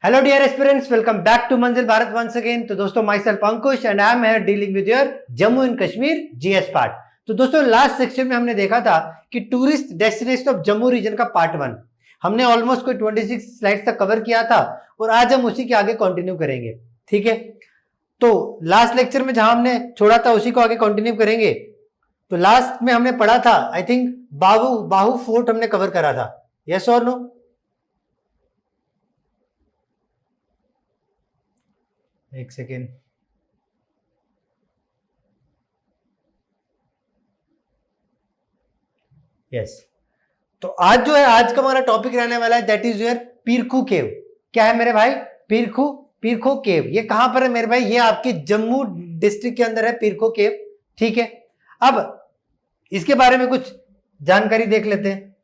Hello dear aspirants, welcome back to Manzil Bharat once again. तो दोस्तों, myself Ankush and I am here dealing with your Jammu and Kashmir GS part. तो दोस्तों, last section में हमने देखा था कि tourist destination of Jammu region का पार्ट 1 हमने ऑलमोस्ट कोई 26 स्लाइड्स तक कवर किया था और आज हम उसी के आगे कंटिन्यू करेंगे। ठीक है, तो लास्ट लेक्चर में जहां हमने छोड़ा था उसी को आगे कंटिन्यू करेंगे। तो लास्ट में हमने पढ़ा था, आई थिंक बाहू फोर्ट हमने कवर करा था। यस और नो? एक सेकेंड। यस, तो आज जो है, आज का हमारा टॉपिक रहने वाला है दैट इज योर पीरखू केव। क्या है मेरे भाई? पीरखू केव। ये कहां पर है मेरे भाई? ये आपके जम्मू डिस्ट्रिक्ट के अंदर है पीरखू केव। ठीक है, अब इसके बारे में कुछ जानकारी देख लेते हैं।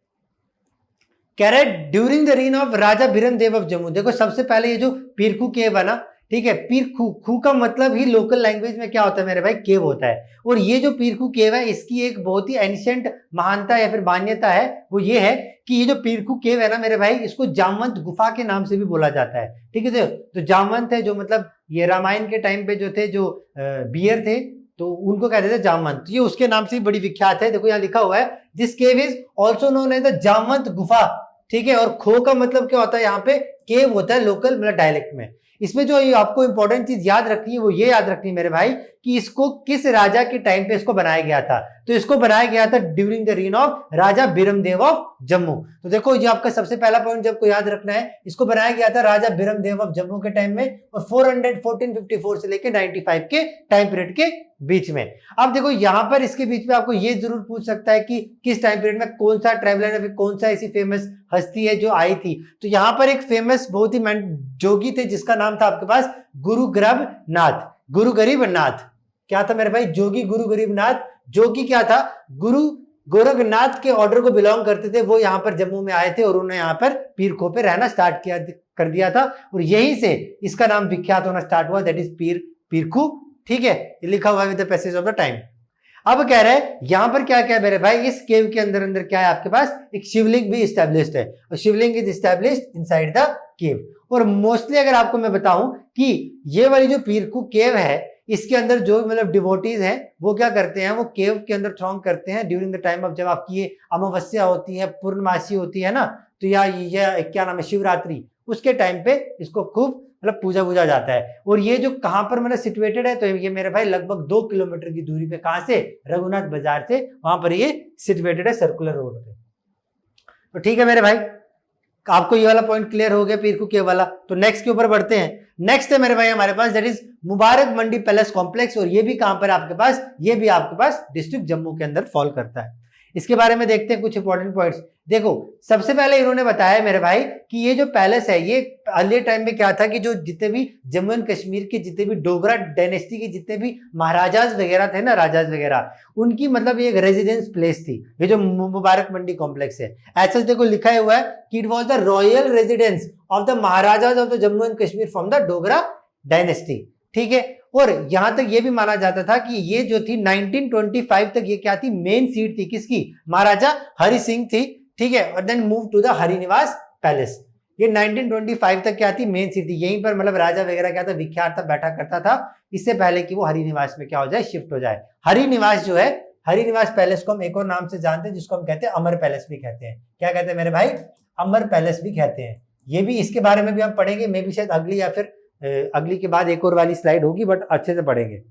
कह रहे during the reign of Raja Biram Dev of Jammu. देखो, सबसे पहले ये जो पीरखू केव है ना, ठीक है, पीरखू खू का मतलब ही लोकल लैंग्वेज में क्या होता है मेरे भाई? केव होता है। और ये जो पीरखू केव है, इसकी एक बहुत ही एंशिएंट महानता या फिर मान्यता है, वो ये है कि ये जो पीरखू केव है ना मेरे भाई, इसको जामवंत गुफा के नाम से भी बोला जाता है। ठीक है, तो जामवंत है जो मतलब ये रामायण के टाइम पे जो थे, जो बियर थे, तो उनको कहते थे जामवंत। ये उसके नाम से बड़ी विख्यात है। देखो यहाँ लिखा हुआ है, this cave is also known as the Jamwant गुफा। ठीक है, और खो का मतलब क्या होता है? यहाँ पे केव होता है लोकल मतलब डायलेक्ट में। इसमें जो आपको इंपॉर्टेंट चीज याद रखनी है वो ये याद रखनी है मेरे भाई कि इसको किस राजा के टाइम पे इसको बनाया गया था। तो इसको बनाया गया था during the reign of Raja Biram Dev of Jammu. तो देखो, ये आपका सबसे पहला पॉइंट जब को याद रखना है, इसको बनाया गया था राजा बिरम देव ऑफ जम्मू के टाइम में, और 1454 से लेकर 95 के टाइम पीरियड के बीच में। अब देखो, यहां पर इसके बीच में आपको ये जरूर पूछ सकता है कि किस टाइम पीरियड में कौन सा ट्रैवलर या फिर कौन सा ऐसी फेमस हस्ती है जो आई थी। तो यहां पर एक फेमस बहुत ही जोगी थे जिसका नाम था आपके पास गुरु गरीब नाथ। क्या था मेरे भाई? जोगी गुरु गरीब नाथ। जोगी क्या था? गुरु गोरखनाथ के ऑर्डर को बिलोंग करते थे। वो यहाँ पर जम्मू में आए थे और उन्होंने यहाँ पर पीरखो पे रहना स्टार्ट कर दिया था, और यहीं से इसका नाम विख्यात होना स्टार्ट हुआ, दैट इज पीरखू। ठीक है, ये लिखा हुआ है with the passage of the time. अब कह रहे हैं यहां पर क्या क्या मेरे भाई, इस केव के अंदर क्या है आपके पास? एक शिवलिंग भी स्टैब्लिश्ड है, और Shivling is established inside the cave. और मोस्टली अगर आपको मैं बताऊं कि ये वाली जो पीरखू केव है, इसके अंदर जो मतलब डिवोटीज हैं वो क्या करते हैं, वो केव के अंदर थ्रॉन्ग करते हैं ड्यूरिंग द टाइम ऑफ, जब आपकी ये अमावस्या होती है, पूर्णमासी होती है ना, तो या क्या नाम है, शिवरात्रि, उसके टाइम पे इसको खूब मतलब पूजा जाता है। और ये जो कहां पर मतलब सिचुएटेड है, तो ये मेरे भाई लगभग 2 किलोमीटर की दूरी पे, कहां से? रघुनाथ बाजार से, वहां पर ये सिचुएटेड है, सर्कुलर रोड पे। तो ठीक है मेरे भाई, आपको ये वाला पॉइंट क्लियर हो गया पीरखू केव वाला। तो नेक्स्ट के ऊपर बढ़ते हैं। नेक्स्ट है मेरे भाई हमारे पास that is Mubarak Mandi palace complex. और ये भी कहां पर आपके पास? ये भी आपके पास डिस्ट्रिक्ट जम्मू के अंदर फॉल करता है। इसके बारे में देखते हैं कुछ इंपॉर्टेंट पॉइंट्स। देखो, सबसे पहले इन्होंने बताया मेरे भाई कि ये जो पैलेस है, ये अर्ली टाइम में क्या था कि जो जितने भी जम्मू एंड कश्मीर के जितने भी डोगरा डायनेस्टी के जितने भी महाराजाज वगैरह थे ना, राजाज वगैरह, उनकी मतलब एक रेजिडेंस प्लेस थी ये जो मुबारक मंडी कॉम्प्लेक्स है। ऐसा देखो लिखा हुआ है कि it was the royal residence of the Maharajas of the Jammu and Kashmir from the Dogra dynasty. ठीक है, और यहां तक ये भी माना जाता था कि ये जो थी 1925 तक ये क्या थी? मेन सीट थी किसकी? महाराजा हरि सिंह थी। ठीक है, और then move to the Hari Niwas palace. ये 1925 तक क्या थी? मेन सीट थी। यहीं पर मतलब राजा वगैरह क्या था? विख्यात था, बैठा करता था, इससे पहले कि वो हरिनिवास में क्या हो जाए? शिफ्ट हो जाए। हरिनिवास जो है, हरिनिवास पैलेस को हम एक और नाम से जानते हैं जिसको हम कहते हैं अमर पैलेस भी कहते हैं। क्या कहते हैं मेरे भाई? अमर पैलेस भी कहते हैं। ये भी, इसके बारे में भी हम पढ़ेंगे, मे भी शायद अगली या फिर अगली के बाद एक और वाली स्लाइड होगी, बट अच्छे से पढ़ेंगे।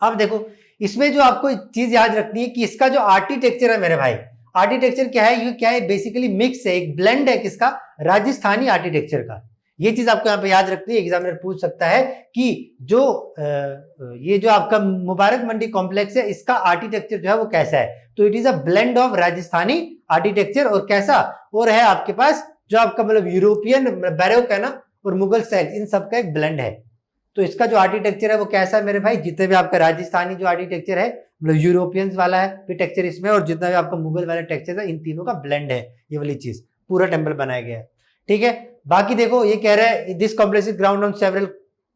अब देखो, इसमें जो आपको चीज याद रखनी है कि इसका जो आर्किटेक्चर है मेरे भाई, आर्किटेक्चर क्या है? ये क्या है? बेसिकली मिक्स है, एक ब्लेंड है किसका? राजस्थानी आर्किटेक्चर का। ये चीज आपको यहाँ पे याद रखनी है, एग्जामिनर पूछ सकता है कि जो ये जो आपका मुबारक मंडी कॉम्प्लेक्स है, इसका आर्किटेक्चर जो है वो कैसा है? तो it is a blend of Rajasthani architecture, और कैसा? और है आपके पास जो आपका मतलब यूरोपियन बैरोक है ना, और मुगल स्टाइल, इन सबका एक ब्लेंड है। तो इसका जो आर्किटेक्चर है वो कैसा है मेरे भाई? जितने भी आपका राजस्थानी जो आर्किटेक्चर है, मतलब यूरोपियंस वाला है भी टेक्सचर इसमें, और जितना भी आपका मुगल वाला टेक्सचर है, इन तीनों का ब्लेंड है ये वाली चीज। पूरा टेम्पल बनाया गया है। ठीक है, बाकी देखो ये कह रहा है this complex ground on several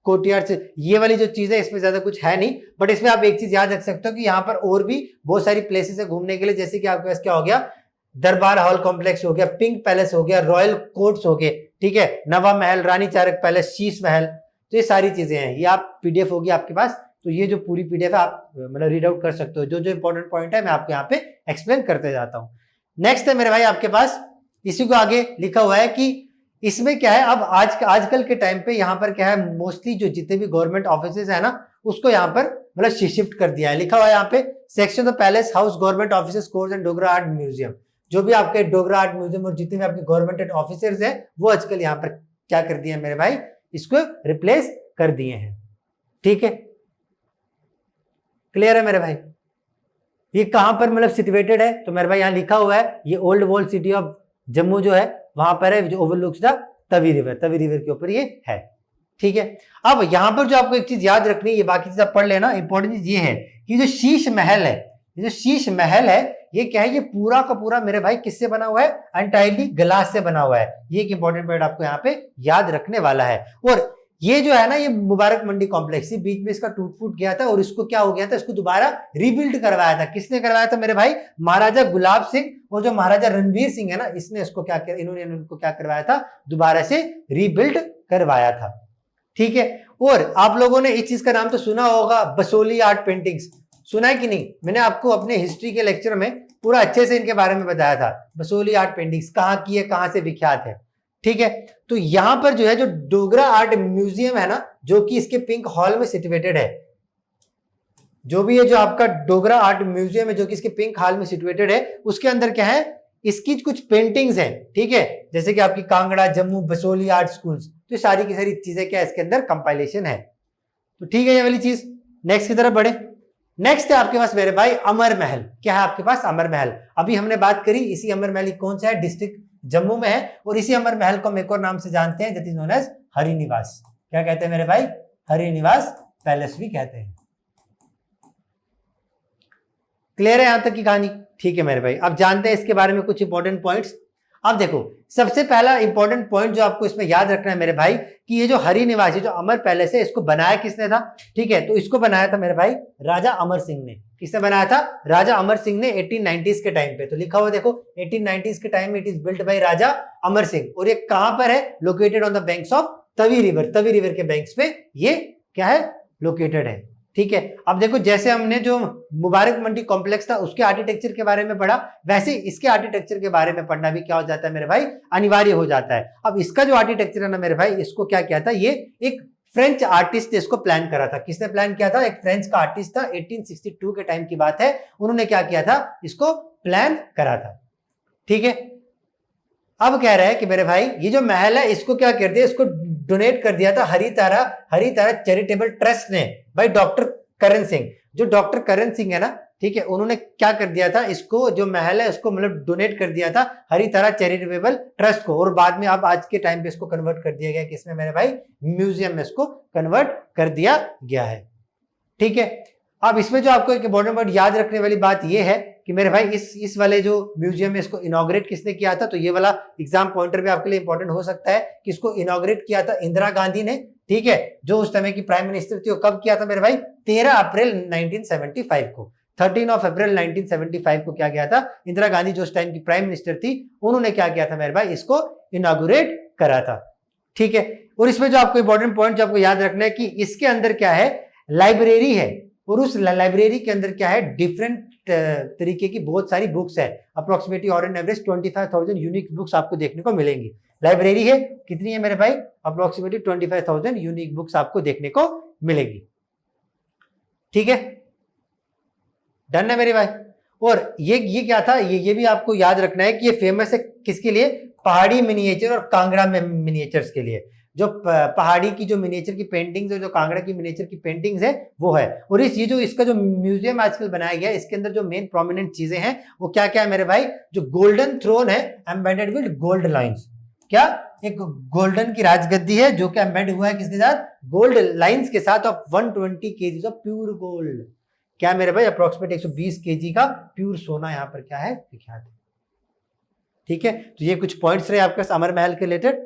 courtyards. ये वाली जो चीज है इसमें ज्यादा कुछ है नहीं, बट इसमें आप एक चीज याद रख सकते हो कि यहाँ पर और भी बहुत सारी प्लेसेस है घूमने के लिए, जैसे कि आपके पास क्या हो गया? दरबार हॉल कॉम्प्लेक्स हो गया, पिंक पैलेस हो गया, रॉयल कोर्ट्स हो गए। ठीक है, नवा महल, रानी चारक पैलेस, शीश महल, तो ये सारी चीजें हैं। ये आप पीडीएफ होगी आपके पास, तो ये जो पूरी पीडीएफ है आप मतलब रीड आउट कर सकते हो। जो जो इंपॉर्टेंट पॉइंट है मैं आपको यहाँ पे एक्सप्लेन करते जाता हूँ। नेक्स्ट है मेरे भाई आपके पास, इसी को आगे लिखा हुआ है कि इसमें क्या है, अब आजकल के टाइम पे यहाँ पर क्या है, मोस्टली जो जितने भी गवर्नमेंट ऑफिसेज है ना, उसको यहाँ पर मतलब शिफ्ट कर दिया है। लिखा हुआ है यहाँ पे section of palace house government offices course and Dogra art museum. जो भी आपके डोगरा आर्ट म्यूजियम और जितने भी आपके गवर्नमेंट ऑफिसर्स है वो आजकल यहाँ पर क्या कर दिए मेरे भाई, इसको रिप्लेस कर दिए हैं। ठीक है, क्लियर है मेरे भाई। ये कहां पर मतलब सिचुएटेड है, तो मेरे भाई यहाँ लिखा हुआ है ये old wall city of Jammu जो है वहां पर है, जो overlooks the Tawi river, Tawi river के ऊपर ये है। ठीक है, अब यहां पर जो आपको एक चीज याद रखनी है, ये बाकी चीज आप पढ़ लेना, इंपॉर्टेंट चीज ये है कि जो शीश महल है, ये जो शीश महल है ये क्या है, ये पूरा का पूरा मेरे भाई किससे बना हुआ है, एंटायरली ग्लास से बना हुआ है। ये एक इंपॉर्टेंट पॉइंट आपको यहाँ पे याद रखने वाला है। और ये जो है ना, ये मुबारक मंडी कॉम्प्लेक्स, बीच में इसका टूट फूट गया था और इसको क्या हो गया था, इसको दोबारा रीबिल्ड करवाया था। किसने करवाया था मेरे भाई, महाराजा गुलाब सिंह और जो महाराजा रणवीर सिंह है ना, इसने इसको क्या किया, इन्होंने इनको क्या करवाया था, दोबारा से रीबिल्ड करवाया था। ठीक है, और आप लोगों ने इस चीज का नाम तो सुना होगा, बसोली आर्ट पेंटिंग्स, सुना है कि नहीं? मैंने आपको अपने हिस्ट्री के लेक्चर में पूरा अच्छे से इनके बारे में बताया था। बसोली आर्ट पेंटिंग्स कहाँ की है, कहाँ से विख्यात है। ठीक है, तो यहां पर जो है, जो डोगरा आर्ट म्यूजियम है ना, जो कि इसके पिंक हॉल में सिचुएटेड है, जो भी है जो आपका डोगरा आर्ट म्यूजियम है जो कि इसके पिंक हॉल में सिचुएटेड है, उसके अंदर क्या है, इसकी कुछ पेंटिंग्स हैं। ठीक है, जैसे कि आपकी कांगड़ा, जम्मू, बसोली आर्ट स्कूल्स, तो सारी की सारी चीजें क्या इसके अंदर कंपाइलेशन है। तो ठीक है, ये वाली चीज। नेक्स्ट की तरफ बढ़े। नेक्स्ट है आपके पास मेरे भाई अमर महल। क्या है आपके पास, अमर महल। अभी हमने बात करी, इसी अमर महल कौन सा है, डिस्ट्रिक्ट जम्मू में है, और इसी अमर महल को हम एक और नाम से जानते हैं, that is known as Hari Niwas. क्या कहते हैं मेरे भाई, हरिनिवास पैलेस भी कहते हैं। क्लियर है यहां तक की कहानी? ठीक है मेरे भाई, अब जानते हैं इसके बारे में कुछ इंपॉर्टेंट पॉइंट्स। अब देखो, सबसे पहला इंपॉर्टेंट पॉइंट जो आपको इसमें याद रखना है मेरे भाई, कि ये जो हरिनिवास, जो अमर पैलेस है, इसको बनाया किसने था? ठीक है, तो इसको बनाया था मेरे भाई राजा अमर सिंह ने। किसने बनाया था? राजा अमर सिंह ने 1890s के टाइम पे। तो लिखा हुआ देखो 1890s के टाइम में इट इज बिल्ट बाय राजा अमर सिंह। और ये कहां पर है? Located on the banks of Tawi river. Tawi river के बैंक्स पे ये क्या है, लोकेटेड है। ठीक है, अब देखो, जैसे हमने जो मुबारक मंडी कॉम्प्लेक्स था उसके आर्किटेक्चर के बारे में पढ़ा, वैसे इसके आर्किटेक्चर के बारे में पढ़ना भी क्या हो जाता है मेरे भाई, अनिवार्य हो जाता है। अब इसका जो आर्किटेक्चर है ना मेरे भाई, इसको क्या किया था, ये एक फ्रेंच आर्टिस्ट ने इसको प्लान करा था। किसने प्लान किया था? एक फ्रेंच का आर्टिस्ट था, 1862 के टाइम की बात है। उन्होंने क्या किया था, इसको प्लान करा था। ठीक है, अब कह रहा है कि मेरे भाई ये जो महल है इसको क्या कर दिया, इसको डोनेट कर दिया था हरितारा चैरिटेबल ट्रस्ट ने, भाई डॉक्टर करण सिंह। जो डॉक्टर करण सिंह है ना, ठीक है, उन्होंने क्या कर दिया था, इसको जो महल है उसको मतलब डोनेट कर दिया था हरितारा चैरिटेबल ट्रस्ट को। और बाद में अब आज के टाइम पे इसको कन्वर्ट कर दिया गया किसमें मेरे भाई, म्यूजियम में इसको कन्वर्ट कर दिया गया है। ठीक है, अब इसमें जो आपको एक इंपॉर्टेंट पॉइंट याद रखने वाली बात यह है कि मेरे भाई इस वाले जो म्यूजियम है इसको इनॉग्रेट किसने किया था? तो ये वाला एग्जाम पॉइंटर भी आपके लिए इंपॉर्टेंट हो सकता है कि इसको इनॉग्रेट किया था इंदिरा गांधी ने। ठीक है, जो उस समय की प्राइम मिनिस्टर थी। वो कब किया था मेरे भाई? 13 अप्रैल 1975 को। 13 अप्रैल 1975 को क्या किया था, इंदिरा गांधी जो उस टाइम की प्राइम मिनिस्टर थी, उन्होंने क्या किया था मेरे भाई, इसको इनॉग्रेट करा था। ठीक है, और इसमें जो आपको इंपॉर्टेंट पॉइंट जो आपको याद रखना है कि इसके अंदर क्या है, लाइब्रेरी है, और उस लाइब्रेरी के अंदर क्या है, डिफरेंट तरीके की बहुत सारी बुक्स है। अप्रोक्सीमेटली और एन एवरेज 25,000 यूनिक बुक्स आपको देखने को मिलेंगी। लाइब्रेरी है कितनी है मेरे भाई, अप्रोक्सीमेटली 25,000 यूनिक बुक्स आपको देखने को मिलेगी। ठीक है, डन है मेरे भाई। और ये क्या था, ये भी आपको याद रखना है कि ये फेमस है किसके लिए, पहाड़ी मिनिएचर और कांगड़ा मिनिएचर्स के लिए। जो पहाड़ी की जो मिनिएचर की पेंटिंग्स है, जो कांगड़ा की मिनिएचर की पेंटिंग्स है वो है। और इसका जो म्यूजियम आजकल बनाया गया है, इसके अंदर जो मेन प्रोमिनेंट चीजें हैं वो क्या क्या है मेरे भाई, जो गोल्डन थ्रोन है एम्बेडेड विद गोल्ड लाइंस। क्या, एक गोल्डन की राजगद्दी है जो कि एम्बेड हुआ है किसके साथ, गोल्ड लाइंस के साथ, of 120 KG of pure gold. क्या मेरे भाई, अप्रोक्सीमेट 120 केजी का प्योर सोना यहाँ पर क्या है, विख्यात है। ठीक है, तो ये कुछ पॉइंट्स रहे आपके अमर महल के रिलेटेड।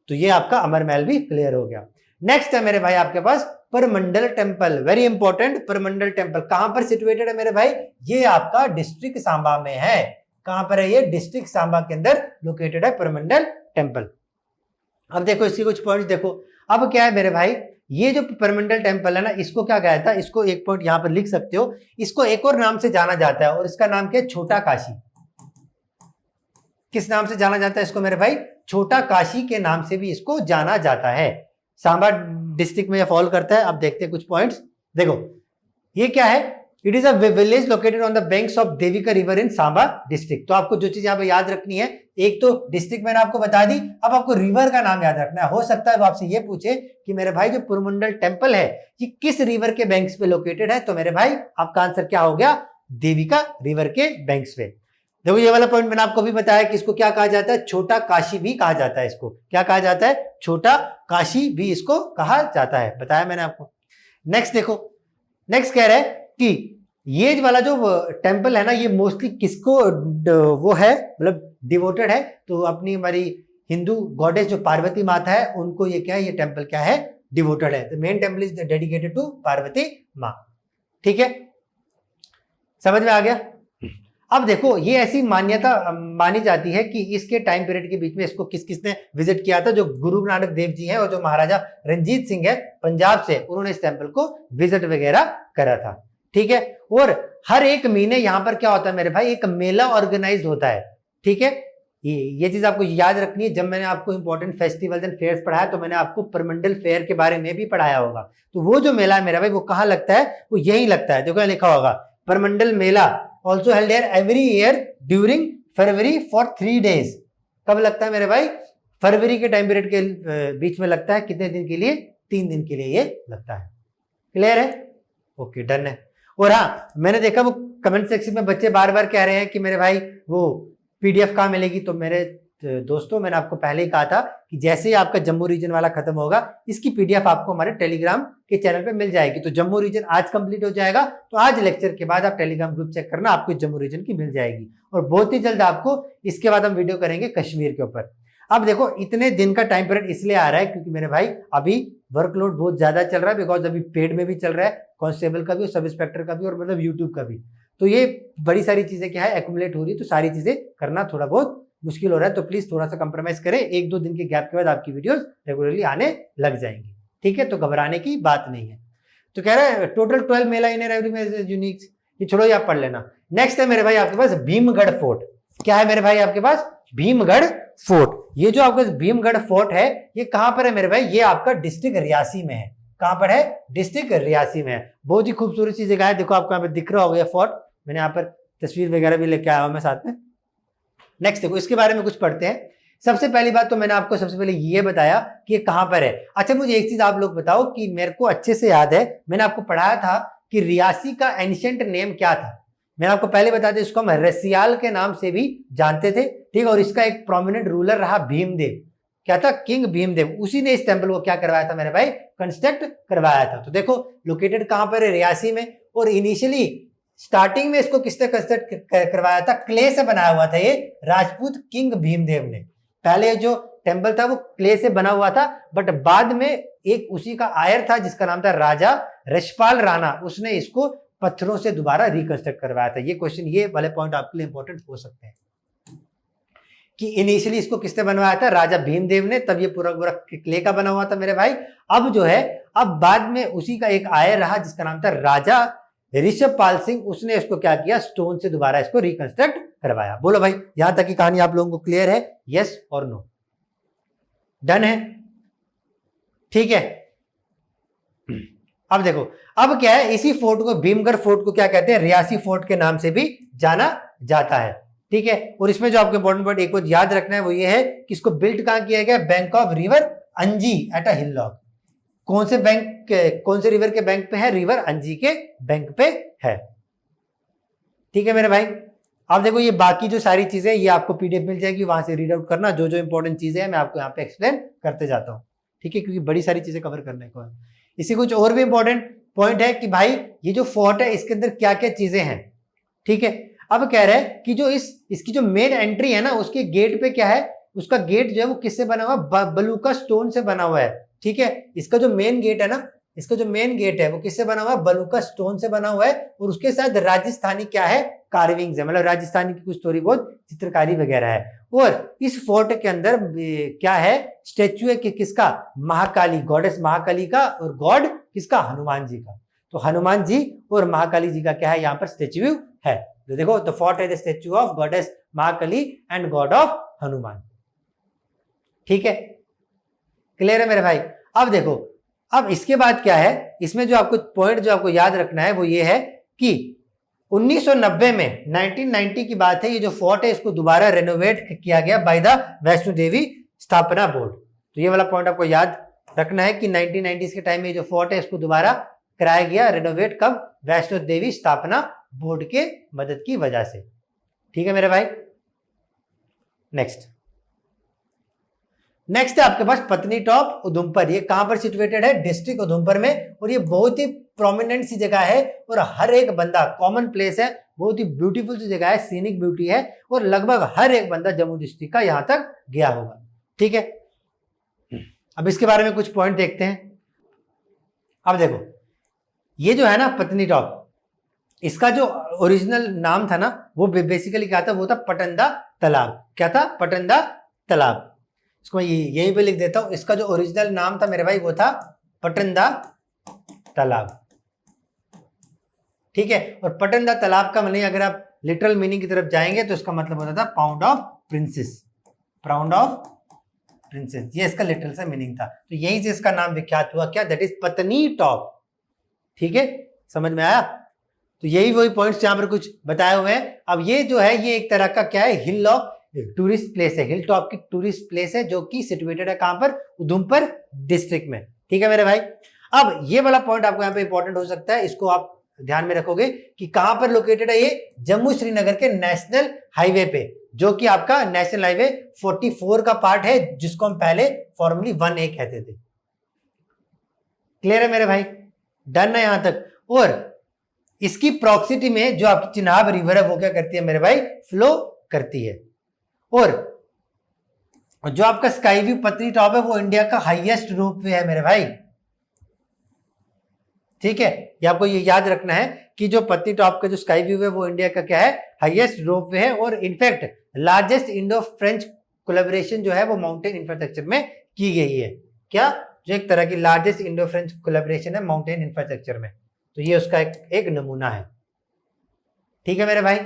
तो ये आपका अमर महल भी क्लियर हो गया। नेक्स्ट है मेरे भाई आपके पास Purmandal temple. Very important, Purmandal temple कहां पर सिचुएटेड है मेरे भाई, ये आपका डिस्ट्रिक्ट सांबा में है। कहां पर है ये, डिस्ट्रिक्ट सांबा के अंदर लोकेटेड है परमंडल टेम्पल। अब देखो इसके कुछ पॉइंट्स देखो। अब क्या है मेरे भाई, ये जो परमंडल टेम्पल है ना, इसको क्या कहा था, इसको एक पॉइंट यहां पर लिख सकते हो, इसको एक और नाम से जाना जाता है और इसका नाम क्या है, छोटा काशी। किस नाम से जाना जाता है इसको मेरे भाई, छोटा काशी के नाम से भी इसको जाना जाता है। सांबा डिस्ट्रिक्ट में फॉल करता है। अब देखते हैं कुछ पॉइंट्स। देखो ये क्या है, it is a village located on the banks of Devika river in Samba district. तो आपको जो चीज यहाँ पे याद रखनी है, एक तो डिस्ट्रिक्ट मैंने आपको बता दी, अब आपको रिवर का नाम याद रखना है। हो सकता है वो आपसे ये पूछे कि मेरे भाई जो पुरमंडल टेम्पल है ये किस रिवर के बैंक्स पे लोकेटेड है, तो मेरे भाई आपका आंसर क्या हो गया, देविका रिवर के बैंक्स पे। देखो ये वाला पॉइंट मैंने आपको भी बताया कि इसको क्या कहा जाता है, छोटा काशी भी कहा जाता है। इसको क्या कहा जाता है, छोटा काशी भी इसको कहा जाता है, बताया मैंने आपको। नेक्स्ट देखो, नेक्स्ट कह रहा है कि ये वाला जो टेम्पल है ना, ये मोस्टली किसको वो है, मतलब डिवोटेड है, तो अपनी हमारी हिंदू गॉडेस जो पार्वती माता है उनको ये क्या है, ये टेम्पल क्या है, डिवोटेड है। The main temple is dedicated to Parvati माँ। ठीक है, समझ में आ गया। अब देखो ये ऐसी मान्यता मानी जाती है कि इसके टाइम पीरियड के बीच में इसको किस किसने विजिट किया था, जो गुरु नानक देव जी हैं और जो महाराजा रंजीत सिंह है पंजाब से, उन्होंने इस टेम्पल को विजिट वगैरह करा था। ठीक है, और हर एक महीने यहाँ पर क्या होता है मेरे भाई, एक मेला ऑर्गेनाइज होता है। ठीक है, ये चीज आपको याद रखनी है। जब मैंने आपको इंपॉर्टेंट फेस्टिवल्स एंड फेयर्स पढ़ाया तो मैंने आपको परमंडल फेयर के बारे में भी पढ़ाया होगा। तो वो जो मेला है मेरा भाई वो कहाँ लगता है, वो यही लगता है। देखो लिखा होगा Purmandal mela also held here every year during February for 3 days। कब लगता है मेरे भाई, फरवरी के टाइम पीरियड के बीच में लगता है। कितने दिन के लिए, 3 दिन के लिए ये लगता है। क्लियर है, ओके डन है। और हाँ, मैंने देखा वो कमेंट सेक्शन में बच्चे बार बार कह रहे हैं कि मेरे भाई वो पीडीएफ कहाँ मिलेगी। तो मेरे दोस्तों मैंने आपको पहले ही कहा था कि जैसे ही आपका जम्मू रीजन वाला खत्म होगा, इसकी पीडीएफ आपको हमारे टेलीग्राम के चैनल पे मिल जाएगी। तो जम्मू रीजन आज कंप्लीट हो जाएगा, तो आज लेक्चर के बाद आप टेलीग्राम ग्रुप चेक करना, आपको जम्मू रीजन की मिल जाएगी। और बहुत ही जल्द आपको इसके बाद हम वीडियो करेंगे कश्मीर के ऊपर। अब देखो इतने दिन का टाइम पीरियड इसलिए आ रहा है क्योंकि मेरे भाई अभी वर्कलोड बहुत ज्यादा चल रहा है, बिकॉज अभी पेड में भी चल रहा है, कांस्टेबल का भी और सब इंस्पेक्टर का भी, और मतलब यूट्यूब का भी। तो ये बड़ी सारी चीजें क्या है एक्यूमुलेट हो रही है, तो सारी चीजें करना थोड़ा बहुत मुश्किल हो रहा है। तो प्लीज थोड़ा सा कंप्रोमाइज करें, 1-2 दिन के गैप के बाद आपकी वीडियोस रेगुलरली आने लग जाएंगी। ठीक है, तो घबराने की बात नहीं है। तो कह रहा है total 12 Mela in every unique, ये छोड़ो, ये आप पढ़ लेना। नेक्स्ट है मेरे भाई आपके पास भीमगढ़ फोर्ट। क्या है मेरे भाई आपके पास, भीमगढ़ फोर्ट। ये जो आपका भीमगढ़ फोर्ट है ये कहां पर है मेरे भाई, ये आपका डिस्ट्रिक्ट रियासी में है। कहां पर है, डिस्ट्रिक्ट रियासी में है। बहुत ही खूबसूरत सी जगह है। देखो आपको यहाँ पे दिख रहा होगा फोर्ट, मैंने यहाँ पर तस्वीर वगैरह भी लेके आया हूं मैं साथ में। नेक्स्ट देखो इसके बारे में कुछ पढ़ते हैं। सबसे पहली बात तो मैंने आपको सबसे पहले ये बताया कि ये कहां पर है। अच्छा मुझे एक चीज आप लोग बताओ कि मेरे को अच्छे से याद है, मैंने आपको पढ़ाया था कि रियासी का एंशिएंट नेम क्या था। मैंने आपको पहले बता दिया, इसको हम रसियाल के नाम से भी जानते थे। ठीक, और इसका एक प्रोमिनेंट रूलर रहा भीमदेव। क्या था, किंग भीमदेव। उसी ने इस टेम्पल को क्या करवाया था मेरे भाई, कंस्ट्रक्ट करवाया था। तो देखो लोकेटेड कहां पर है, रियासी में। और इनिशियली स्टार्टिंग में इसको किसने कंस्ट्रक्ट करवाया था, क्ले से बनाया हुआ था ये राजपूत किंग भीमदेव ने। पहले जो टेम्पल था वो क्ले से बना हुआ था, बट बाद में एक उसी का आयर था जिसका नाम था राजा रशपाल राणा, उसने इसको पत्थरों से दोबारा रिकंस्ट्रक्ट करवाया था। ये क्वेश्चन, ये वाले पॉइंट आपके लिए इंपॉर्टेंट हो सकते हैं कि इनिशियली इसको किसने बनवाया था, राजा भीमदेव ने। तब ये पूरा पूरा क्ले का बना हुआ था मेरे भाई। अब जो है, अब बाद में उसी का एक आयर रहा जिसका नाम था राजा ऋषभपाल सिंह, उसने इसको क्या किया, स्टोन से दोबारा इसको रिकंस्ट्रक्ट करवाया। बोलो भाई यहां तक की कहानी आप लोगों को क्लियर है, यस और नो, डन है। ठीक है, अब देखो अब क्या है, इसी फोर्ट को, भीमगढ़ फोर्ट को क्या कहते हैं, रियासी फोर्ट के नाम से भी जाना जाता है। ठीक है, और इसमें जो आपको इंपॉर्टेंट पॉइंट एक बात याद रखना है वो ये है कि इसको बिल्ड कहां किया गया, बैंक ऑफ रिवर अंजी एट अ हिल लॉग। कौन से बैंक, कौन से रिवर के बैंक पे है, रिवर अंजी के बैंक पे है। ठीक है मेरे भाई, अब देखो ये बाकी जो सारी चीजें ये आपको पीडीएफ मिल जाएगी, वहां से रीड आउट करना। जो जो इंपॉर्टेंट चीजें हैं मैं आपको यहाँ पे एक्सप्लेन करते जाता हूँ। ठीक है, क्योंकि बड़ी सारी चीजें कवर करने को है। इसी कुछ और भी इंपॉर्टेंट पॉइंट है कि भाई ये जो फोर्ट है इसके अंदर क्या क्या चीजें हैं। ठीक है, अब कह रहे हैं कि जो इसकी जो मेन एंट्री है ना, उसके गेट पे क्या है, उसका गेट जो है वो किससे बना हुआ, बलूका स्टोन से बना हुआ है। ठीक है, इसका जो मेन गेट है ना, इसका जो मेन गेट है वो किससे बना हुआ है, बलूका स्टोन से बना हुआ है, और उसके साथ राजस्थानी क्या है, कार्विंग्स है, मतलब राजस्थानी की कुछ थोड़ी बहुत चित्रकारी वगैरह है। और इस फोर्ट के अंदर क्या है, स्टेच्यू है कि किसका, महाकाली, गॉडेस महाकाली का, और गॉड किसका, हनुमान जी का। तो हनुमान जी और महाकाली जी का क्या है यहाँ पर स्टेच्यू है। तो देखो, द फोर्ट है the statue of goddess Mahakali and God of Hanuman. ठीक है, क्लियर है मेरे भाई। अब देखो, अब इसके बाद क्या है, इसमें जो आपको पॉइंट जो आपको याद रखना है वो ये है कि 1990 में 1990 की बात है, ये जो फोर्ट है इसको दोबारा रेनोवेट किया गया बाय द वैष्णो देवी स्थापना बोर्ड। तो ये वाला पॉइंट आपको याद रखना है कि 1990 के टाइम में जो फोर्ट है इसको दोबारा कराया गया रेनोवेट, कब, वैष्णो देवी स्थापना बोर्ड के मदद की वजह से। ठीक है मेरे भाई। नेक्स्ट है आपके पास पत्नी टॉप उधमपुर। ये कहां पर सिचुएटेड है, डिस्ट्रिक्ट उधमपुर में, और ये बहुत ही प्रोमिनेंट सी जगह है, और हर एक बंदा, कॉमन प्लेस है, बहुत ही ब्यूटीफुल सी जगह है, सीनिक ब्यूटी है, और लगभग हर एक बंदा जम्मू डिस्ट्रिक्ट का यहां तक गया होगा। ठीक है, अब इसके बारे में कुछ पॉइंट देखते हैं। अब देखो, ये जो है ना पत्नी टॉप, इसका जो ओरिजिनल नाम था ना वो बेसिकली क्या था, वो था पटंदा तालाब। क्या था, पटंदा तालाब। इसको मैं यहीं पे लिख देता हूं, इसका जो ओरिजिनल नाम था मेरे भाई वो था पटंदा तालाब। ठीक है, और पटंदा तालाब का मतलब अगर आप लिटरल मीनिंग की तरफ जाएंगे तो इसका मतलब होता था pound of princess, pound of princess, ये इसका लिटरल सा मीनिंग था। तो यहीं से इसका नाम विख्यात हुआ, क्या, दैट इज पत्नी टॉप। ठीक है, समझ में आया। तो यही वही पॉइंट्स यहां पर कुछ बताए हुए हैं। अब ये जो है ये एक तरह का क्या है, हिल ऑफ टूरिस्ट प्लेस है, हिल टॉप की टूरिस्ट प्लेस है, जो कि सिचुएटेड है कहां पर, उधमपुर डिस्ट्रिक्ट में। ठीक है मेरे भाई। अब ये वाला पॉइंट आपको यहाँ पे इंपॉर्टेंट हो सकता है, इसको आप ध्यान में रखोगे कि कहां पर लोकेटेड है ये, जम्मू श्रीनगर के नेशनल हाईवे पे, जो कि आपका नेशनल हाईवे 44 का पार्ट है, जिसको हम पहले फॉर्मली 1A कहते थे। क्लियर है मेरे भाई, डन है यहां तक। और इसकी प्रॉक्सिटी में जो आपकी चिनाब रिवर है वो क्या करती है मेरे भाई, फ्लो करती है। और जो आपका स्काई व्यू पत्नी टॉप है वो इंडिया का हाईएस्ट रोपवे है मेरे भाई। ठीक है, ये आपको ये याद रखना है कि जो पत्नी टॉप का जो स्काई व्यू है वो इंडिया का क्या है, हाईएस्ट रोपवे है, और in fact largest Indo French collaboration जो है वो माउंटेन इंफ्रास्ट्रक्चर में की गई है। क्या, जो एक तरह की लार्जेस्ट इंडो फ्रेंच कोलैबोरेशन है माउंटेन इंफ्रास्ट्रक्चर में, तो ये उसका एक नमूना है। ठीक है मेरे भाई,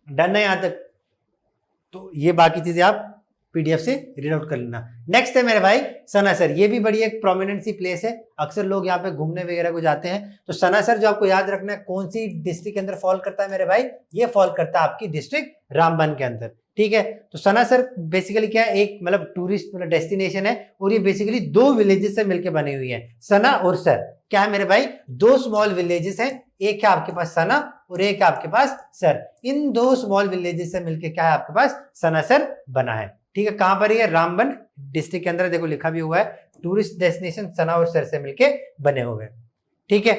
डन है यहां तक। तो ये बाकी चीजें आप पीडीएफ से रीड आउट कर लेना। नेक्स्ट है मेरे भाई सनासर। ये भी बड़ी एक प्रोमिनेंट सी प्लेस है, अक्सर लोग यहाँ पे घूमने वगैरह को जाते हैं। तो सनासर जो आपको याद रखना है कौन सी डिस्ट्रिक्ट के अंदर फॉल करता है मेरे भाई, ये फॉल करता है आपकी डिस्ट्रिक्ट रामबन के अंदर। ठीक है, तो सनासर बेसिकली क्या है, एक मतलब टूरिस्ट डेस्टिनेशन है, और ये बेसिकली 2 विलेजेस से मिलकर बनी हुई है, सना और सर। क्या है मेरे भाई, 2 स्मॉल विलेजेस हैं, एक है आपके पास सना और एक है आपके पास सर। इन 2 स्मॉल विलेजेस से मिलकर क्या है आपके पास सनासर बना है। ठीक है, कहां पर है, रामबन डिस्ट्रिक्ट के अंदर, देखो लिखा भी हुआ है, टूरिस्ट डेस्टिनेशन सना और सर से मिलके बने हुए। ठीक है,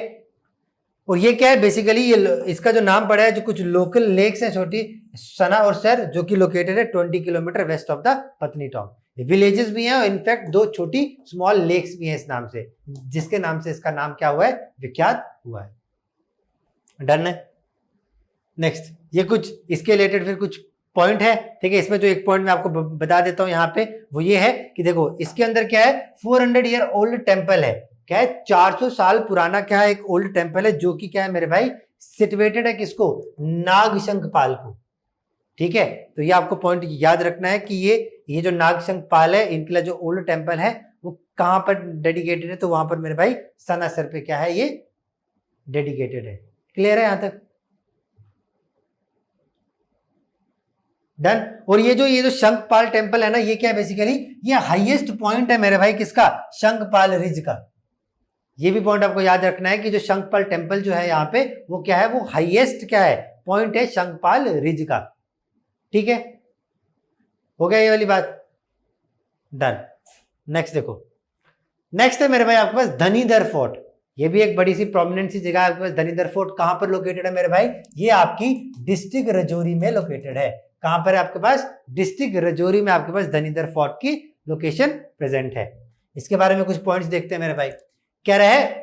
और ये क्या है बेसिकली, ये इसका जो नाम पड़ा है, जो कुछ लोकल लेक्स हैं छोटी, सना और सर, जो कि लोकेटेड है 20 किलोमीटर वेस्ट ऑफ द पत्नी टॉप। विलेजेस भी हैं, और इनफैक्ट 2 छोटी स्मॉल लेक्स भी हैं इस नाम से, जिसके नाम से इसका नाम क्या हुआ है, विख्यात हुआ है। डन है। नेक्स्ट, ये कुछ इसके रिलेटेड फिर कुछ पॉइंट है। ठीक है, इसमें जो एक पॉइंट मैं आपको बता देता हूं यहाँ पे, वो ये है कि देखो इसके अंदर क्या है, 400 ईयर ओल्ड टेम्पल है। क्या है, 400 साल पुराना क्या है, एक ओल्ड टेम्पल है, जो कि क्या है मेरे भाई, सिचुएटेड है किसको, नागशंखपाल को। ठीक है, तो ये आपको पॉइंट याद रखना है कि ये जो नागशंखपाल है, इनके लिए जो ओल्ड टेम्पल है वो कहां पर डेडिकेटेड है, तो वहां पर मेरे भाई सनासर पे क्या है, ये डेडिकेटेड है। क्लियर है यहां तक, डन। और ये जो शंखपाल टेम्पल है ना, ये क्या है बेसिकली, ये हाईएस्ट पॉइंट है मेरे भाई किसका, शंखपाल रिज का। ये भी पॉइंट आपको याद रखना है कि जो शंखपाल टेम्पल जो है यहाँ पे, वो क्या है, वो हाईएस्ट क्या है, पॉइंट है शंखपाल रिज का। ठीक है, हो गया ये वाली बात, डन। नेक्स्ट देखो, नेक्स्ट है मेरे भाई आपके पास धनीधर फोर्ट। ये भी एक बड़ी सी प्रोमिनेंट सी जगह है आपके पास। धनीधर फोर्ट कहां पर लोकेटेड है मेरे भाई, ये आपकी डिस्ट्रिक्ट रजौरी में लोकेटेड है। कहां पर है आपके पास, डिस्ट्रिक्ट रजौरी में आपके पास धनीधर फोर्ट की लोकेशन प्रेजेंट है। इसके बारे में कुछ पॉइंट्स देखते हैं मेरे भाई। कह रहा है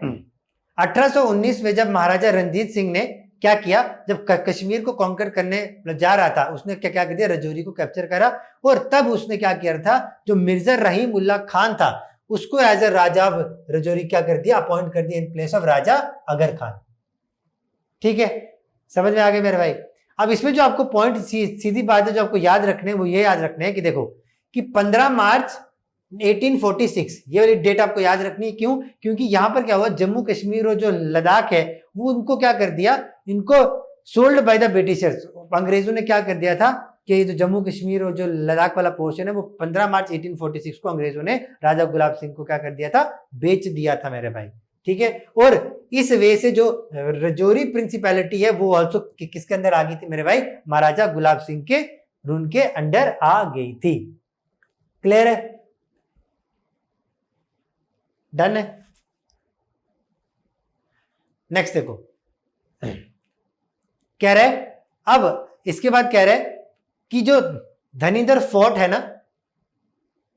1819 में जब महाराजा रणजीत सिंह ने क्या किया, जब कश्मीर को कॉन्कर करने जा रहा था, उसने क्या क्या कर दिया, रजौरी को कैप्चर करा, और तब उसने क्या किया था, जो मिर्जा रहीम उल्लाह खान था उसको एज ए राजा रजौरी क्या कर दिया, अपॉइंट कर दिया इन प्लेस ऑफ राजा अगर खान। ठीक है, समझ में आ गए मेरे भाई। अब इसमें जो आपको पॉइंट सीधी बात है जो आपको याद रखने वो ये याद रखने हैं कि देखो कि 15 मार्च 1846 ये वाली डेट आपको याद रखनी है। क्यों? क्योंकि यहां पर क्या हुआ, जम्मू कश्मीर और जो लद्दाख है वो उनको क्या कर दिया, इनको सोल्ड बाय द ब्रिटिशर्स। अंग्रेजों ने क्या कर दिया था कि ये जो जम्मू कश्मीर और जो लद्दाख वाला पोर्शन है वो 15 मार्च 1846 को अंग्रेजों ने राजा गुलाब सिंह को क्या कर दिया था, बेच दिया था मेरे भाई। ठीक है, और इस वे से जो रजौरी प्रिंसिपैलिटी है वो ऑल्सो किसके अंदर आ गई थी मेरे भाई, महाराजा गुलाब सिंह के रूल के अंडर आ गई थी। क्लियर है, डन है। नेक्स्ट देखो, कह रहे अब इसके बाद कह रहे कि जो धनीधर फोर्ट है ना,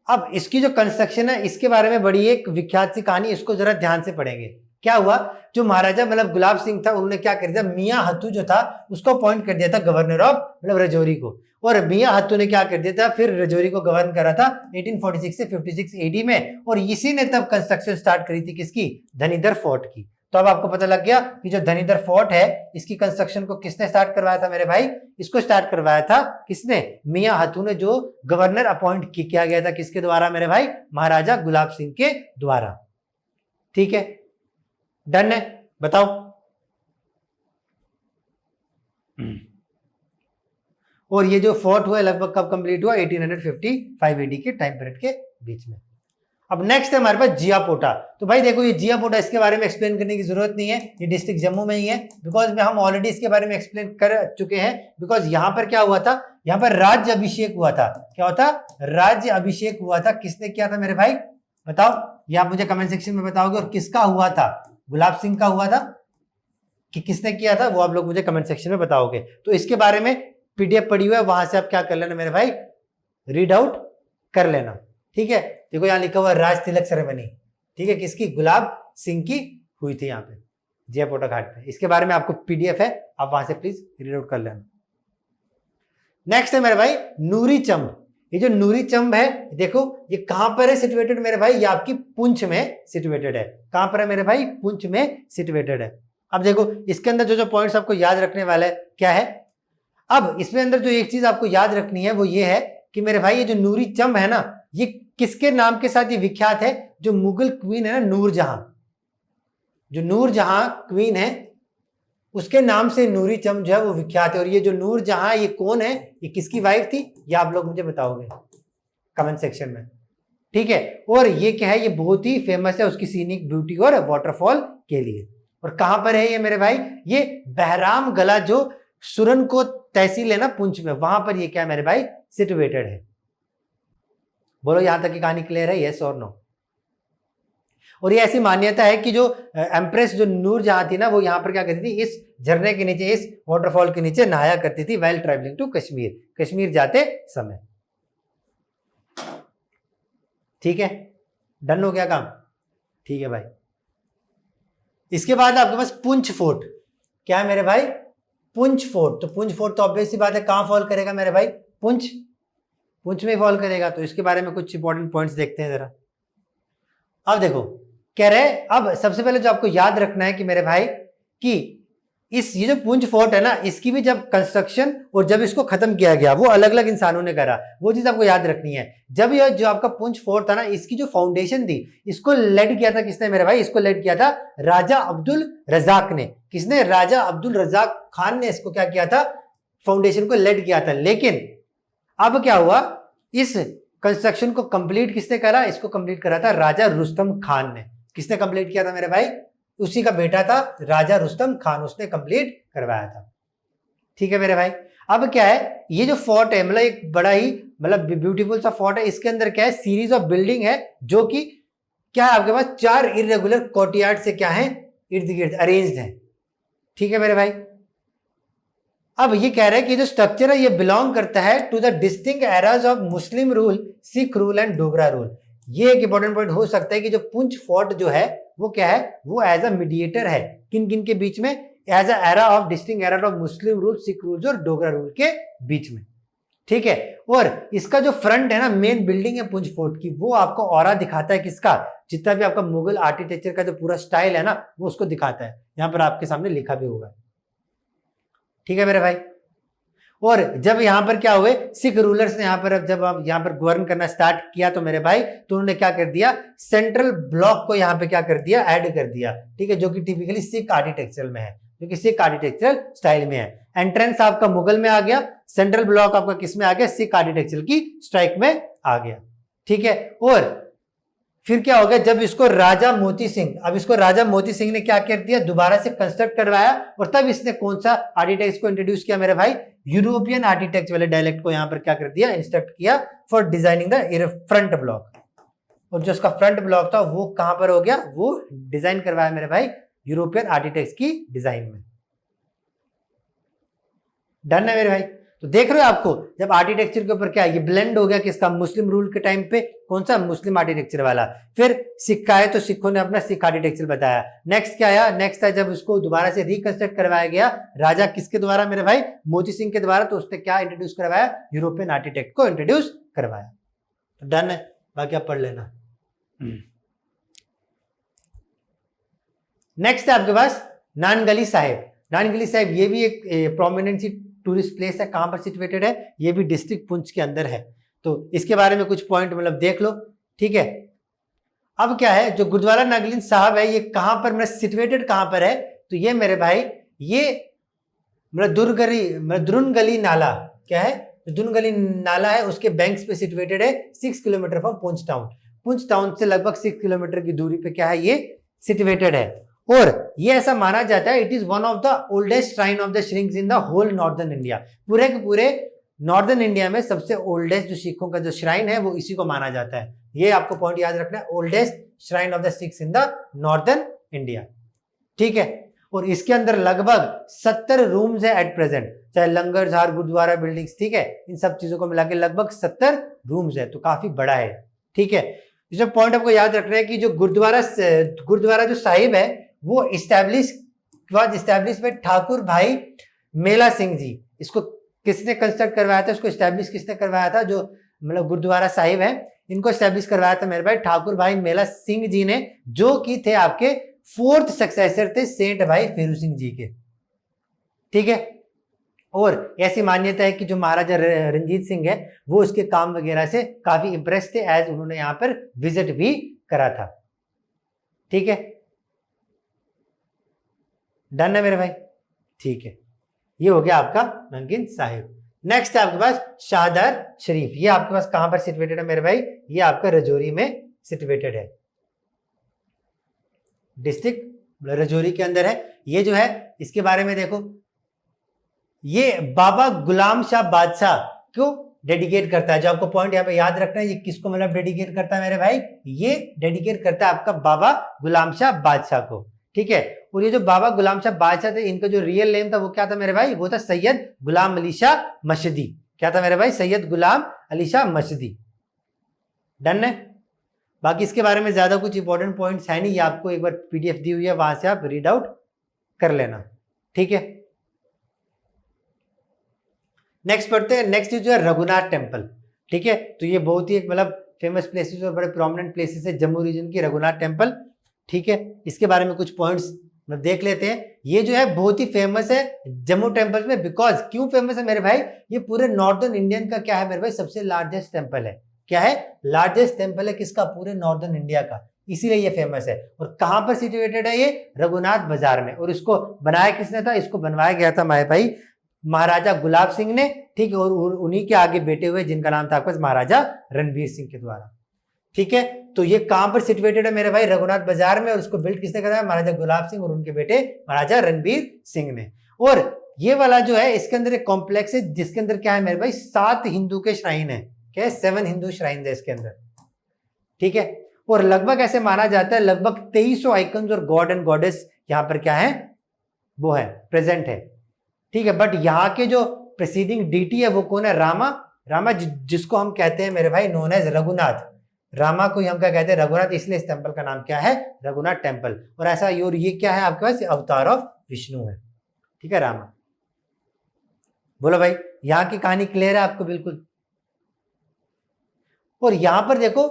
अब इसकी जो कंस्ट्रक्शन है इसके बारे में बड़ी एक विख्यात सी कहानी, इसको जरा ध्यान से पढ़ेंगे। क्या हुआ, जो महाराजा मतलब गुलाब सिंह था उन्होंने क्या कर दिया, मियां हत्तू जो था उसको अपॉइंट कर दिया था गवर्नर ऑफ मतलब रजौरी को, और मियां हत्तू ने क्या कर दिया था, फिर रजौरी को गवर्न करा था 1846 से 56 एडी में, और इसी ने तब कंस्ट्रक्शन स्टार्ट करी थी किसकी, धनीधर फोर्ट की। तो अब आपको पता लग गया कि जो धनीधर फोर्ट है इसकी कंस्ट्रक्शन को किसने स्टार्ट करवाया था मेरे भाई, इसको स्टार्ट करवाया था किसने, मियां हत्तू ने, जो गवर्नर अपॉइंट किया गया था किसके द्वारा मेरे भाई, महाराजा गुलाब सिंह के द्वारा। ठीक है, डन है, बताओ। और ये जो फोर्ट हुआ लगभग कब कंप्लीट हुआ, 1855 एडी के टाइम पीरियड के बीच में। अब नेक्स्ट है हमारे पास जियापोटा। तो भाई देखो ये जियापोटा, इसके बारे में एक्सप्लेन करने की जरूरत नहीं है, ये डिस्ट्रिक्ट जम्मू में ही है, बिकॉज में हम ऑलरेडी इसके बारे में एक्सप्लेन कर चुके हैं। बिकॉज यहां पर क्या हुआ था, यहां पर राज्य अभिषेक हुआ था। क्या होता, राज्य अभिषेक हुआ था। किसने किया था मेरे भाई, बताओ, ये आप मुझे कमेंट सेक्शन में बताओगे। और किसका हुआ था, गुलाब सिंह का हुआ था कि किसने किया था, वो आप लोग मुझे कमेंट सेक्शन में बताओगे। तो इसके बारे में पीडीएफ पड़ी हुआ है, वहां से आप क्या कर लेना मेरे भाई, रीड आउट कर लेना। ठीक है, देखो यहां लिखा हुआ राज तिलक सेरेमनी, ठीक है, किसकी, गुलाब सिंह की हुई थी यहाँ पे जियापोटा घाट पे। इसके बारे में आपको पीडीएफ है, आप वहां से प्लीज रीड आउट कर लेना। नेक्स्ट है मेरे भाई नूरी चंब। ये जो नूरी चंब है देखो ये कहां पर है सिचुएटेड मेरे भाई, ये आपकी पुंछ में सिचुएटेड है। कहां पर है मेरे भाई, पुंछ में सिचुएटेड है। अब देखो इसके अंदर जो पॉइंट्स आपको याद रखने वाला है क्या है, अब इसमें अंदर जो एक चीज आपको याद रखनी है वो ये है कि मेरे भाई ये जो नूरी चंब है ना, ये किसके नाम के साथ ये विख्यात है, जो मुगल क्वीन है ना नूरजहां, जो नूरजहां क्वीन है उसके नाम से नूरी चंब जो है वो विख्यात है। और ये जो नूरजहां ये कौन है, ये किसकी वाइफ थी, ये आप लोग मुझे बताओगे कमेंट सेक्शन में। ठीक है, और ये क्या है, ये बहुत ही फेमस है उसकी सीनिक ब्यूटी और वाटरफॉल के लिए। और कहां पर है ये मेरे भाई, ये बहराम गला जो सुरन को तहसील है ना पुंछ में, वहां पर ये क्या है मेरे भाई, सिचुएटेड है। बोलो यहां तक की कहानी क्लियर है, यस और नो। और ये ऐसी मान्यता है कि जो एम्प्रेस जो नूरजहां थी ना, वो यहां पर क्या करती थी, इस झरने के नीचे, इस वाटरफॉल के नीचे नहाया करती थी while travelling to Kashmir, Kashmir जाते समय। ठीक है, डन हो गया काम। ठीक है भाई, इसके बाद आपके पास पुंछ फोर्ट। क्या है मेरे भाई, पुंछ फोर्ट। तो पुंछ फोर्ट तो ऑब्वियस सी बात है कहां फॉल करेगा मेरे भाई, पुंछ, पुंछ में फॉल करेगा। तो इसके बारे में कुछ इंपॉर्टेंट पॉइंट्स देखते हैं जरा। अब देखो कह रहे, अब सबसे पहले जो आपको याद रखना है कि मेरे भाई कि ये जो पुंछ फोर्ट है ना, इसकी भी जब कंस्ट्रक्शन और जब इसको खत्म किया गया वो अलग अलग इंसानों ने करा, वो चीज आपको याद रखनी है। जब ये जो आपका पुंछ फोर्ट था ना, इसकी जो फाउंडेशन थी इसको लेड किया था किसने मेरे भाई, इसको लेड किया था राजा अब्दुल रजाक ने। किसने, राजा अब्दुल रजाक खान ने इसको क्या किया था, फाउंडेशन को लेड किया था। लेकिन अब क्या हुआ, इस कंस्ट्रक्शन को कंप्लीट किसने करा, इसको कंप्लीट करा था राजा रुस्तम खान ने। किसने कंप्लीट किया था मेरे भाई, उसी का बेटा था राजा रुस्तम खान, उसने कंप्लीट करवाया था। ठीक है मेरे भाई, अब क्या है, ये जो फोर्ट है मतलब एक बड़ा ही मतलब ब्यूटीफुल सा फोर्ट है। इसके अंदर क्या है, सीरीज ऑफ बिल्डिंग है जो कि क्या है, आपके पास 4 इरेगुलर कोर्टयार्ड से क्या है, इर्द गिर्द अरेंज्ड है। ठीक है मेरे भाई, अब ये कह रहे हैं कि जो स्ट्रक्चर है ये बिलोंग करता है to the distinct eras of Muslim rule, Sikh rule and Dogra rule. ये एक इंपॉर्टेंट पॉइंट हो सकता है कि जो पुंछ फोर्ट जो है वो क्या है, वो एज अ मीडिएटर है किन किन के बीच में, as a era of distinct era of Muslim rule, Sikh rule और डोगरा रूल के बीच में, ठीक है। और इसका जो फ्रंट है ना, मेन बिल्डिंग है पुंछ फोर्ट की, वो आपको ऑरा दिखाता है किसका, जितना भी आपका मुगल आर्किटेक्चर का जो पूरा स्टाइल है ना, वो उसको दिखाता है। यहां पर आपके सामने लिखा भी होगा, ठीक है मेरे भाई। और जब यहाँ पर क्या हुए, सिख रूलर्स ने यहाँ पर जब आप यहाँ पर गवर्न करना स्टार्ट किया तो मेरे भाई, तो उन्होंने क्या कर दिया, सेंट्रल ब्लॉक को यहाँ पे क्या कर दिया, ऐड कर दिया, ठीक है, जो कि टिपिकली सिख आर्किटेक्चरल में है, जो कि सिख आर्किटेक्चरल स्टाइल में है। एंट्रेंस आपका मुगल में आ गया, सेंट्रल ब्लॉक आपका किस में आ गया, सिख आर्किटेक्चर की स्ट्राइक में आ गया, ठीक है। और फिर क्या हो गया, जब इसको राजा मोती सिंह, अब इसको राजा मोती सिंह ने क्या कर दिया, दोबारा से कंस्ट्रक्ट करवाया, और तब इसने कौन सा आर्किटेक्ट को इंट्रोड्यूस किया मेरे भाई, यूरोपियन आर्किटेक्ट वाले डायलेक्ट को यहाँ पर क्या कर दिया, इंस्ट्रक्ट किया for designing the front block. और जो उसका फ्रंट ब्लॉक था वो कहां पर हो गया, वो डिजाइन करवाया मेरे भाई यूरोपियन आर्किटेक्ट की डिजाइन में। डन है मेरे भाई। तो देख रहे हो आपको, जब आर्किटेक्चर के ऊपर क्या है, ये ब्लेंड हो गया किसका, मुस्लिम रूल के टाइम पे कौन सा, मुस्लिम आर्किटेक्चर वाला। फिर सिख आए तो सिखों ने अपना सिख आर्किटेक्चर बताया। नेक्स्ट क्या आया, नेक्स्ट है जब उसको दोबारा से रिकंस्ट्रक्ट करवाया गया राजा किसके द्वारा मेरे भाई, मोती सिंह के द्वारा, तो उसने क्या इंट्रोड्यूस करवाया, यूरोपियन आर्किटेक्ट को इंट्रोड्यूस करवाया। तो डन है, बाकी आप पढ़ लेना। नेक्स्ट है आपके पास नानगली साहिब। नानगली साहिब ये भी एक प्रोमिनेंट सी टूरिस्ट प्लेस है, कहां पर सिचुएटेड है, ये भी डिस्ट्रिक्ट पुंछ के अंदर है। तो इसके बारे में कुछ पॉइंट मतलब देख लो, ठीक है। अब क्या है, जो गुरुद्वारा नागलिन साहब है, ये कहां पर मतलब सिचुएटेड कहां पर है, तो ये मेरे भाई, ये मतलब दुर्नगली नाला क्या है, दुर्नगली नाला है, उसके बैंक्स पे सिचुएटेड है, 6 kilometre from Poonch town. Poonch town से लगभग 6 किलोमीटर की दूरी पे क्या है, ये सिचुएटेड है। और ये ऐसा माना जाता है, it is one of the oldest shrine of the shrines in the whole northern India. पूरे के पूरे नॉर्दर्न इंडिया में सबसे ओल्डेस्ट जो सिखों का जो श्राइन है वो इसी को माना जाता है। ये आपको पॉइंट याद रखना है, oldest shrine of the Sikhs in the northern India, ठीक है। और इसके अंदर लगभग 70 रूम्स है एट प्रेजेंट, चाहे लंगर झार गुरुद्वारा बिल्डिंग्स, ठीक है, इन सब चीजों को मिला के लगभग 70 रूम्स है, तो काफी बड़ा है, ठीक है। इसमें पॉइंट आपको याद रखना है कि जो गुरुद्वारा जो साहिब है वो इस्टेब्लिश बाय ठाकुर भाई मेला सिंह जी। इसको किसने कंस्ट्रक्ट करवाया था, इसको इस्टेब्लिश किसने करवाया था, जो मतलब गुरुद्वारा साहिब है, इनको इस्टेब्लिश करवाया था मेरे भाई ठाकुर भाई मेला सिंह जी ने, जो कि थे आपके 4th सक्सेसर थे सेंट भाई फेरू सिंह जी के, ठीक है। और ऐसी मान्यता है कि जो महाराजा रंजीत सिंह है वो उसके काम वगैरह से काफी इंप्रेस थे, एज उन्होंने यहाँ पर विजिट भी करा था, ठीक है। डन है मेरे भाई, ठीक है। ये हो गया आपका नंगिन साहिब। नेक्स्ट है आपके पास शाहदार शरीफ। ये आपके पास कहां पर सिचुएटेड है मेरे भाई, ये आपका रजौरी में सिचुएटेड है, डिस्ट्रिक्ट रजौरी के अंदर है। ये जो है इसके बारे में देखो, ये बाबा गुलाम शाह बादशाह को डेडिकेट करता है। जो आपको पॉइंट यहाँ पे याद रखना है, ये किसको मतलब डेडिकेट करता है मेरे भाई, ये डेडिकेट करता है आपका बाबा गुलाम शाह बादशाह को, ठीक है। और ये जो बाबा गुलाम शाह बादशाह थे, इनका जो रियल नेम था वो क्या था मेरे भाई, वो था सैयद गुलाम अली शाह मशदी। क्या था मेरे भाई, सैयद गुलाम अली शाह मशदी। डन है। बाकी इसके बारे में ज्यादा कुछ इंपॉर्टेंट पॉइंट्स है नहीं, ये आपको एक बार पीडीएफ दी हुई है, वहां से आप रीड आउट कर लेना, ठीक है। नेक्स्ट पढ़ते हैं, नेक्स्ट जो है रघुनाथ टेम्पल, ठीक है। तो ये बहुत ही एक मतलब फेमस प्लेसेस और बड़े प्रोमिनेंट प्लेसेस है जम्मू रीजन की, रघुनाथ टेम्पल, ठीक है। इसके बारे में कुछ पॉइंट्स देख लेते हैं। ये जो है बहुत ही फेमस है जम्मू टेम्पल में, बिकॉज क्यों फेमस है मेरे भाई, ये पूरे नॉर्दर्न इंडियन का क्या है मेरे भाई, सबसे लार्जेस्ट टेम्पल है। क्या है, लार्जेस्ट टेम्पल है किसका, पूरे नॉर्दर्न इंडिया का, इसीलिए ये फेमस है। और कहां पर सिचुएटेड है ये, रघुनाथ बाजार में। और इसको बनाया किसने था, इसको बनवाया गया था मेरे भाई महाराजा गुलाब सिंह ने, ठीक है। और उन्हीं के आगे बेटे हुए जिनका नाम था आपका महाराजा रणबीर सिंह के द्वारा, ठीक है। तो ये कहां पर सिचुएटेड है मेरे भाई, रघुनाथ बाजार में। और उसको बिल्ड किसने कराया, महाराजा गुलाब सिंह और उनके बेटे महाराजा रणबीर सिंह ने। और ये वाला जो है इसके अंदर एक कॉम्प्लेक्स है जिसके अंदर क्या है मेरे भाई, 7 हिंदू के श्राइन है, क्या है, 7 हिंदू श्राइन है इसके अंदर, ठीक है। और लगभग ऐसे माना जाता है लगभग 2300 आइकन्स और गॉड एंड गॉडेस यहाँ पर क्या है, वो है प्रेजेंट है, ठीक है। बट यहाँ के जो प्रेसिडिंग डीटी है वो कौन है, रामा जिसको हम कहते हैं मेरे भाई नोन एज रघुनाथ, रामा को हम क्या कहते हैं, रघुनाथ, इसलिए इस टेम्पल का नाम क्या है, रघुनाथ टेम्पल। और ऐसा ये क्या है आपके पास, अवतार ऑफ विष्णु है, ठीक है, रामा। बोलो भाई, यहां की कहानी क्लियर है आपको बिल्कुल। और यहां पर देखो,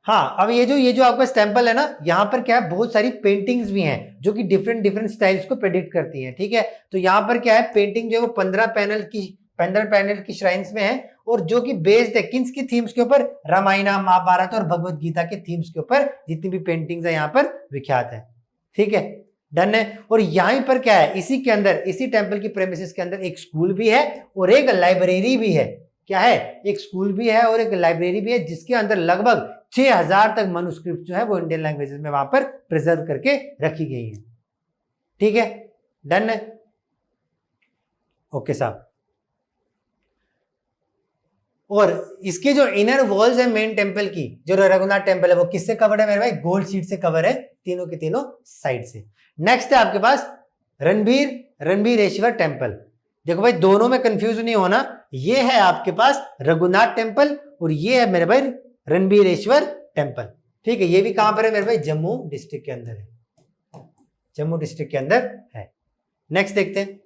हाँ, अब ये जो आपका टेम्पल है ना, यहाँ पर क्या है, बहुत सारी पेंटिंग्स भी हैं जो कि डिफरेंट डिफरेंट स्टाइल्स को प्रेडिक्ट करती हैं, ठीक है। तो यहाँ पर क्या है, पेंटिंग जो है वो 15 पैनल की श्राइन्स में है, और जो कि बेस्ड है किन्स की थीम्स के ऊपर, रामायण, महाभारत और भगवत गीता के थीम्स के ऊपर जितनी भी पेंटिंग्स है यहाँ पर विख्यात है, ठीक है, डन है। और यहीं पर क्या है, इसी के अंदर, इसी टेम्पल की प्रेमिसेस के अंदर एक स्कूल भी है और एक लाइब्रेरी भी है। क्या है, एक स्कूल भी है और एक लाइब्रेरी भी है, जिसके अंदर लगभग 6000 तक मनुस्क्रिप्ट जो है वो इंडियन लैंग्वेजेस में वहां पर प्रिजर्व करके रखी गई है, ठीक है, डन है, ओके साहब। और इसके जो इनर वॉल्स है मेन टेम्पल की, जो रघुनाथ टेम्पल है, वो किससे कवर है मेरे भाई, गोल्ड शीट से कवर है, तीनों के तीनों साइड से। नेक्स्ट है आपके पास रणबीरेश्वर टेम्पल। देखो भाई, दोनों में कंफ्यूज नहीं होना, ये है आपके पास रघुनाथ टेम्पल और ये है मेरे भाई रणबीरेश्वर टेम्पल, ठीक है। ये भी कहां पर है मेरे भाई, जम्मू डिस्ट्रिक्ट के अंदर है, जम्मू डिस्ट्रिक्ट के अंदर है। नेक्स्ट देखते हैं,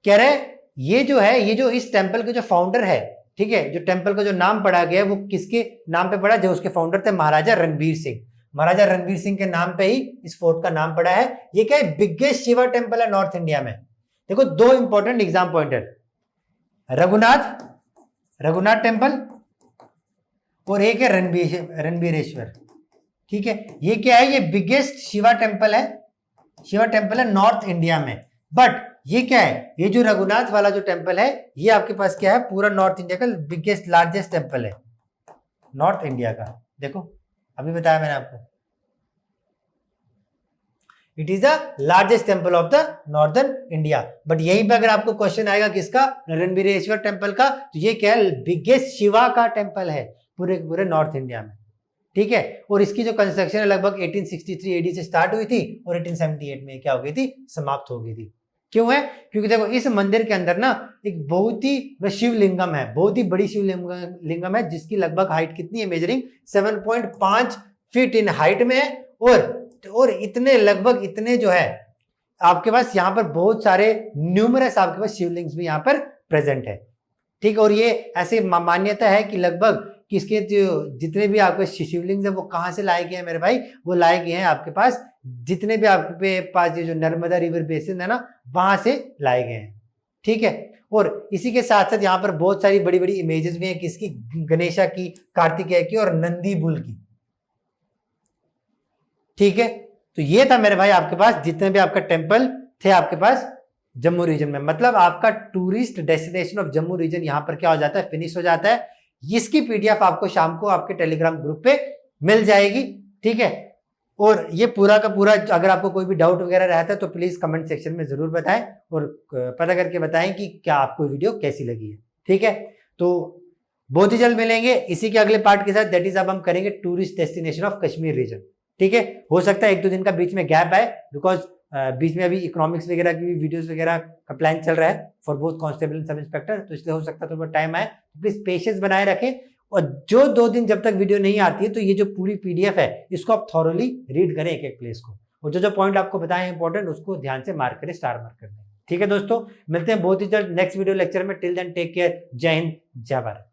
कह रहे ये जो है, ये जो इस टेम्पल के जो फाउंडर है, ठीक है, जो टेम्पल का जो नाम पड़ा गया है वो किसके नाम पे पड़ा, जो उसके फाउंडर थे महाराजा रणबीर सिंह। महाराजा रणबीर सिंह के नाम पे ही इस फोर्ट का नाम पड़ा है। ये क्या है, बिगेस्ट शिवा टेम्पल है नॉर्थ इंडिया में। देखो, दो important exam pointer, Raghunath temple और एक है रणबीरेश्वर, ठीक है। ये क्या है, ये बिगेस्ट शिवा टेम्पल है नॉर्थ इंडिया में। बट ये क्या है, ये जो रघुनाथ वाला जो टेम्पल है, ये आपके पास क्या है, पूरा नॉर्थ इंडिया का बिगेस्ट लार्जेस्ट टेम्पल है नॉर्थ इंडिया का। देखो, अभी बताया मैंने आपको, it is the largest temple of the northern India. But यहीं पे अगर आपको क्वेश्चन आएगा किसका, रणबीरेश्वर टेम्पल का, तो ये क्या है, बिगेस्ट शिवा का टेम्पल है पूरे नॉर्थ इंडिया में, ठीक है। और इसकी जो कंस्ट्रक्शन है लगभग 1863 एडी से स्टार्ट हुई थी और 1878 में क्या हो गई थी, समाप्त हो गई थी। क्यों है, क्योंकि देखो इस मंदिर के अंदर ना एक बहुत ही शिवलिंगम है, बहुत ही बड़ी शिवलिंगम है, जिसकी लगभग हाइट कितनी है, मेजरिंग 7.5 फीट इन हाइट में है। और इतने लगभग इतने जो है आपके पास यहाँ पर बहुत सारे न्यूमरस आपके पास शिवलिंग्स भी यहाँ पर प्रेजेंट है, ठीक। और ये ऐसी मान्यता है कि लगभग किसके जो जितने भी आपके शिवलिंग है वो कहाँ से लाए गए हैं मेरे भाई, वो लाए गए हैं आपके पास, जितने भी आपके पास ये जो नर्मदा रिवर बेसिन है ना, वहां से लाए गए हैं, ठीक है। और इसी के साथ साथ यहाँ पर बहुत सारी बड़ी बड़ी इमेजेस भी हैं, किसकी, गणेशा की, कार्तिकेय की और नंदी बुल की, ठीक है। तो ये था मेरे भाई आपके पास जितने भी आपका टेम्पल थे आपके पास जम्मू रीजन में। मतलब आपका tourist destination of Jammu region यहाँ पर क्या हो जाता है, फिनिश हो जाता है। इसकी पीडीएफ आपको शाम को आपके टेलीग्राम ग्रुप पे मिल जाएगी, ठीक है। और ये पूरा का पूरा, अगर आपको कोई भी डाउट वगैरह रहता है तो प्लीज कमेंट सेक्शन में जरूर बताएं और पता करके बताएं कि क्या आपको वीडियो कैसी लगी है, ठीक है। तो बहुत ही जल्द मिलेंगे इसी के अगले पार्ट के साथ, दैट इज अब हम करेंगे tourist destination of Kashmir region, ठीक है। हो सकता है 1-2 दिन का बीच में गैप आए, बिकॉज बीच में अभी इकोनॉमिक्स वगैरह की वीडियोस वगैरह का प्लान चल रहा है for both constable and sub inspector, तो इसलिए हो सकता है थोड़ा टाइम आए, तो प्लीज पेशेंस बनाए रखें। और जो 2 दिन जब तक वीडियो नहीं आती है, तो ये जो पूरी पीडीएफ है इसको आप थॉरली रीड करें एक एक प्लेस को, और जो पॉइंट आपको बताए इंपॉर्टेंट उसको ध्यान से मार्क करें, स्टार मार्क कर दें, ठीक है दोस्तों। मिलते हैं बहुत ही जल्द नेक्स्ट वीडियो लेक्चर में। टिल देन टेक केयर, जय हिंद, जय भारत।